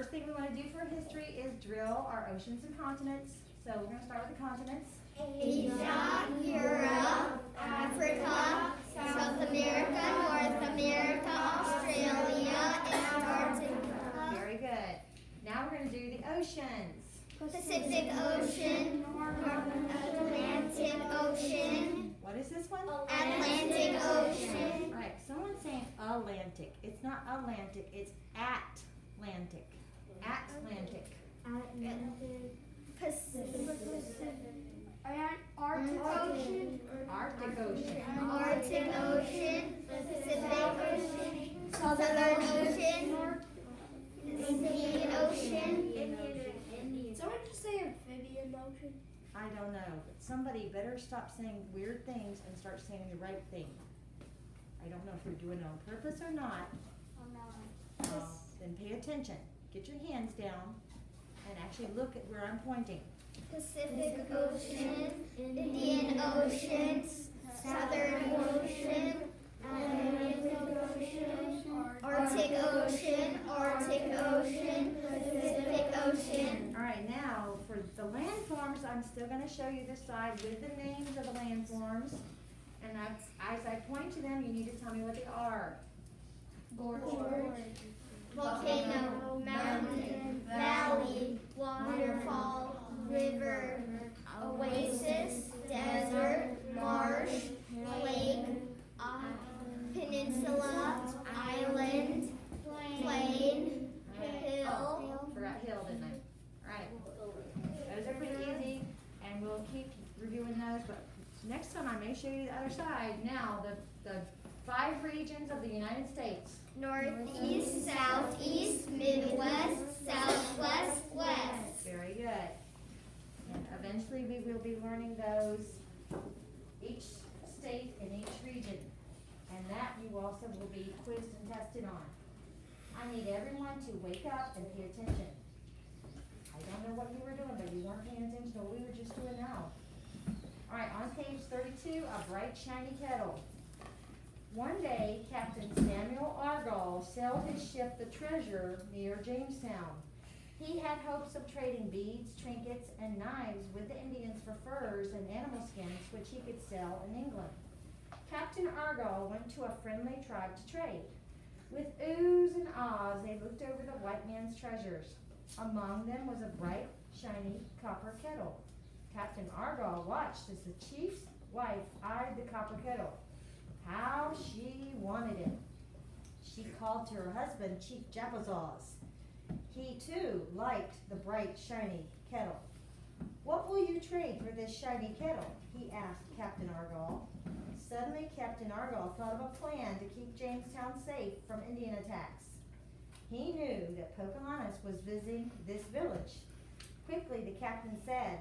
first thing we want to do for history is drill our oceans and continents. So we're going to start with the continents. Asia, Europe, Africa, South America, North America, Australia, Antarctica. Very good. Now we're going to do the oceans. Pacific Ocean, Atlantic Ocean, What is this one? Atlantic Ocean, All right, someone's saying Atlantic. It's not Atlantic, it's Atlantic. Atlantic. Pacific, Arctic Ocean, Arctic Ocean. Arctic Ocean, Pacific Ocean, Southern Ocean, Indian Ocean. Someone just say amphibian ocean. I don't know, but somebody better stop saying weird things and start saying the right thing. I don't know if you're doing it on purpose or not. Then pay attention. Get your hands down and actually look at where I'm pointing. Pacific Ocean, Indian Ocean, Southern Ocean, Atlantic Ocean, Arctic Ocean, Arctic Ocean, Pacific Ocean. All right, now for the landforms, I'm still going to show you this side with the names of the landforms. And as I point to them, you need to tell me what they are. Gorge, volcano, mountain, valley, waterfall, river, oasis, desert, marsh, lake, peninsula, island, plain, hill. Forgot hill, didn't I? All right. Those are pretty easy, and we'll keep reviewing those, but next time I may show you the other side. Now, the 5 regions of the United States. Northeast, southeast, midwest, southwest, west. Very good. And eventually we will be learning those, each state and each region. And that you also will be quizzed and tested on. I need everyone to wake up and pay attention. I don't know what you were doing, but you weren't paying attention to what we were just doing now. All right, on page 32, a bright shiny kettle. One day, Captain Samuel Argall sailed his ship, the Treasure, near Jamestown. He had hopes of trading beads, trinkets, and knives with the Indians for furs and animal skins, which he could sell in England. Captain Argall went to a friendly tribe to trade. With oohs and ahs, they looked over the white man's treasures. Among them was a bright, shiny copper kettle. Captain Argall watched as the chief's wife eyed the copper kettle. How she wanted it. She called to her husband, Chief Japazaws. He too liked the bright, shiny kettle. What will you trade for this shiny kettle? He asked Captain Argall. Suddenly, Captain Argall thought of a plan to keep Jamestown safe from Indian attacks. He knew that Pocahontas was visiting this village. Quickly, the captain said,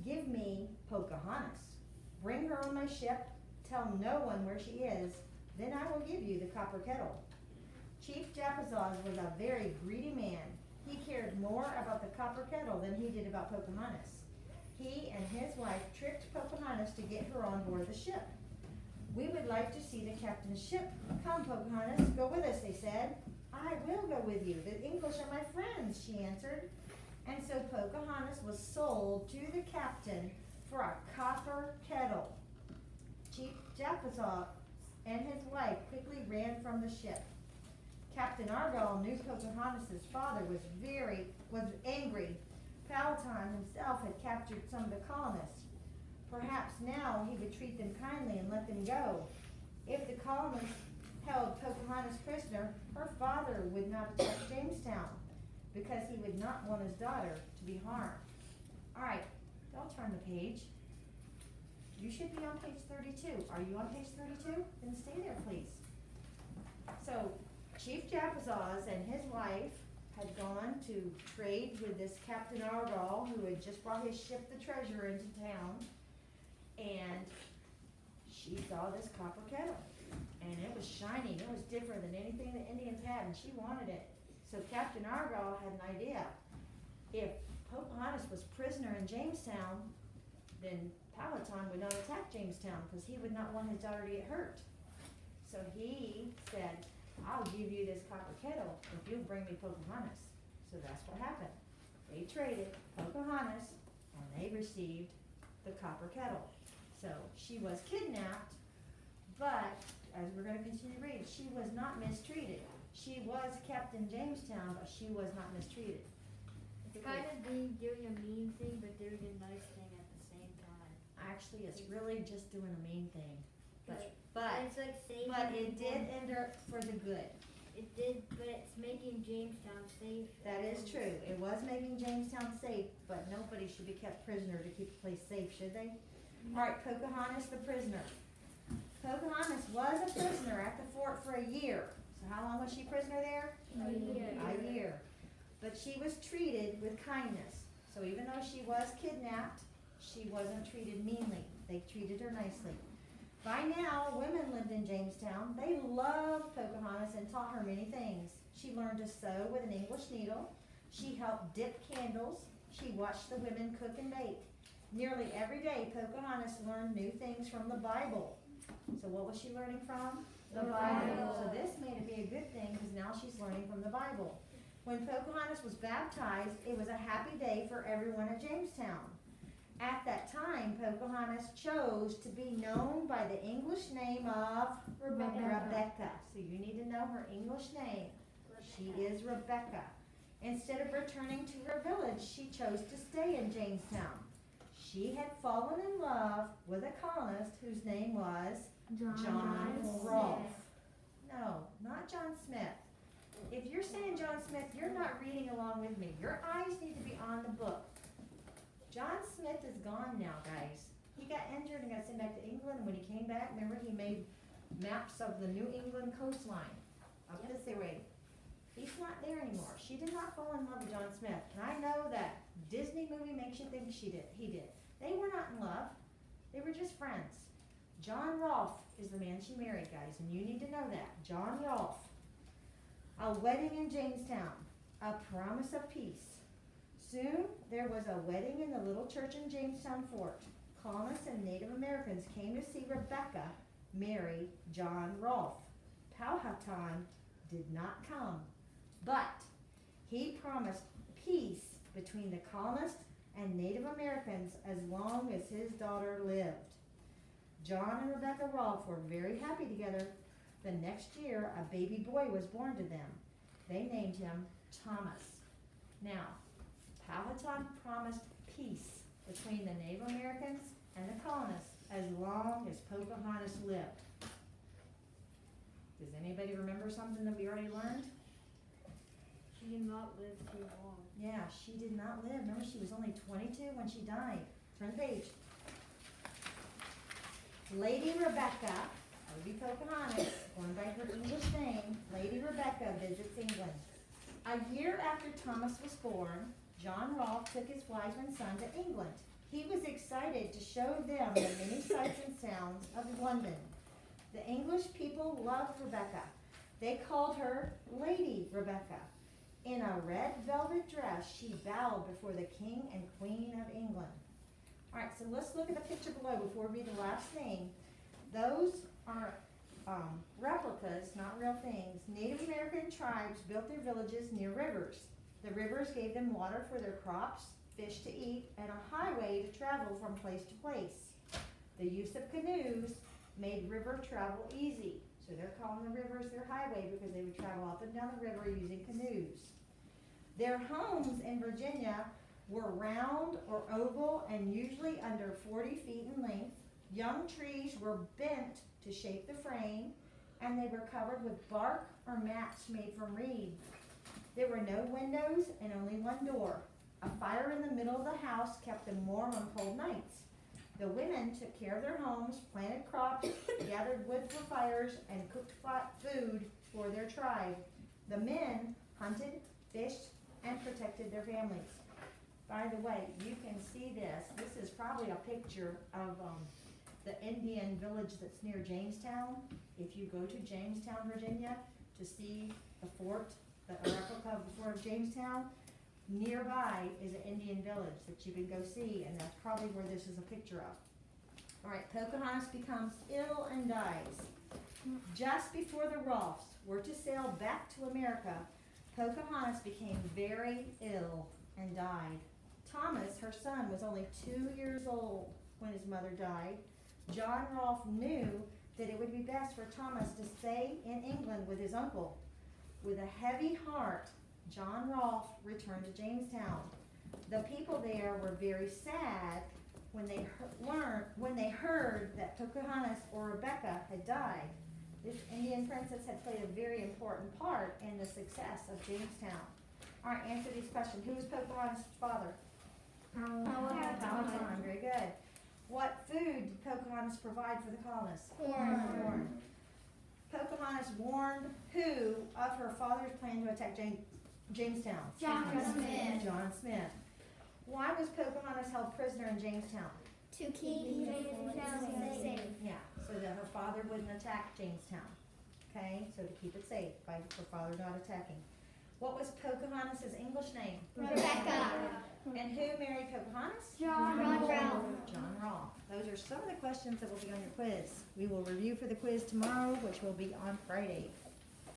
"Give me Pocahontas. Bring her on my ship. Tell no one where she is. Then I will give you the copper kettle." Chief Japazaws was a very greedy man. He cared more about the copper kettle than he did about Pocahontas. He and his wife tricked Pocahontas to get her on board the ship. "We would like to see the captain's ship. Come, Pocahontas, go with us," they said. "I will go with you. The English are my friends," she answered. And so Pocahontas was sold to the captain for a copper kettle. Chief Japazaws and his wife quickly ran from the ship. Captain Argall knew Pocahontas' father was angry. Powhatan himself had captured some of the colonists. Perhaps now he would treat them kindly and let them go. If the colonists held Pocahontas prisoner, her father would not attack Jamestown because he would not want his daughter to be harmed. All right, y'all turn the page. You should be on page 32. Are you on page 32? Then stay there, please. So, Chief Japazaws and his wife had gone to trade with this Captain Argall, who had just brought his ship, the Treasure, into town. And she saw this copper kettle. And it was shiny. It was different than anything the Indians had, and she wanted it. So Captain Argall had an idea. If Pocahontas was prisoner in Jamestown, then Powhatan would not attack Jamestown because he would not want his daughter to get hurt. So he said, "I'll give you this copper kettle if you'll bring me Pocahontas." So that's what happened. They traded Pocahontas and they received the copper kettle. So she was kidnapped, but as we're gonna continue reading, she was not mistreated. She was kept in Jamestown, but she was not mistreated. It's kind of doing a mean thing, but doing a nice thing at the same time. Actually, it's really just doing a mean thing. But It's like saving. But it people. did end up for the good. It did, but it's making Jamestown safe. That is true. It was making Jamestown safe, but nobody should be kept prisoner to keep the place safe, should they? All right, Pocahontas the prisoner. Pocahontas was a prisoner at the fort for a year. So how long was she prisoner there? A year. A year. But she was treated with kindness. So even though she was kidnapped, she wasn't treated meanly. They treated her nicely. By now, women lived in Jamestown. They loved Pocahontas and taught her many things. She learned to sew with an English needle. She helped dip candles. She watched the women cook and bake. Nearly every day, Pocahontas learned new things from the Bible. So what was she learning from? The Bible. So this made it be a good thing because now she's learning from the Bible. When Pocahontas was baptized, it was a happy day for everyone at Jamestown. At that time, Pocahontas chose to be known by the English name of Rebecca. So you need to know her English name. She is Rebecca. Instead of returning to her village, she chose to stay in Jamestown. She had fallen in love with a colonist whose name was John Rolfe. No, not John Smith. If you're saying John Smith, you're not reading along with me. Your eyes need to be on the book. John Smith is gone now, guys. He got injured and got sent back to England, and when he came back, remember he made maps of the New England coastline up this way. He's not there anymore. She did not fall in love with John Smith. And I know that Disney movie makes you think he did. They were not in love. They were just friends. John Rolfe is the man she married, guys, and you need to know that. John Rolfe. A wedding in Jamestown. A promise of peace. Soon, there was a wedding in the little church in Jamestown Fort. Colonists and Native Americans came to see Rebecca marry John Rolfe. Powhatan did not come, but he promised peace between the colonists and Native Americans as long as his daughter lived. John and Rebecca Rolfe were very happy together. The next year, a baby boy was born to them. They named him Thomas. Now, Powhatan promised peace between the Native Americans and the colonists as long as Pocahontas lived. Does anybody remember something that we already learned? She did not live too long. Yeah, she did not live. Remember, she was only 22 when she died. Turn the page. Lady Rebecca, or be Pocahontas, going by her English name, Lady Rebecca visits England. A year after Thomas was born, John Rolfe took his wife and son to England. He was excited to show them the many sights and sounds of London. The English people loved Rebecca. They called her Lady Rebecca. In a red velvet dress, she bowed before the King and Queen of England. All right, so let's look at the picture below before we read the last thing. Those are replicas, not real things. Native American tribes built their villages near rivers. The rivers gave them water for their crops, fish to eat, and a highway to travel from place to place. The use of canoes made river travel easy. So they're calling the rivers their highway because they would travel up and down the river using canoes. Their homes in Virginia were round or oval and usually under 40 feet in length. Young trees were bent to shape the frame, and they were covered with bark or mats made from reeds. There were no windows and only one door. A fire in the middle of the house kept them warm on cold nights. The women took care of their homes, planted crops, gathered wood for fires, and cooked food for their tribe. The men hunted, fished, and protected their families. By the way, you can see this. This is probably a picture of the Indian village that's near Jamestown. If you go to Jamestown, Virginia, to see the fort, the replica of the Fort of Jamestown, nearby is an Indian village that you can go see, and that's probably where this is a picture of. All right, Pocahontas becomes ill and dies. Just before the Rolfes were to sail back to America, Pocahontas became very ill and died. Thomas, her son, was only 2 years old when his mother died. John Rolfe knew that it would be best for Thomas to stay in England with his uncle. With a heavy heart, John Rolfe returned to Jamestown. The people there were very sad when they heard that Pocahontas or Rebecca had died. This Indian princess had played a very important part in the success of Jamestown. All right, answer these questions. Who was Pocahontas' father? Powhatan. Very good. What food did Pocahontas provide for the colonists? Corn. Pocahontas warned who of her father's plan to attack Jamestown? John Smith. John Smith. Why was Pocahontas held prisoner in Jamestown? To keep Jamestown safe. Yeah, so that her father wouldn't attack Jamestown. Okay, so to keep it safe by her father not attacking. What was Pocahontas' English name? Rebecca. And who married Pocahontas? John Rolfe. John Rolfe. Those are some of the questions that will be on your quiz. We will review for the quiz tomorrow, which will be on Friday.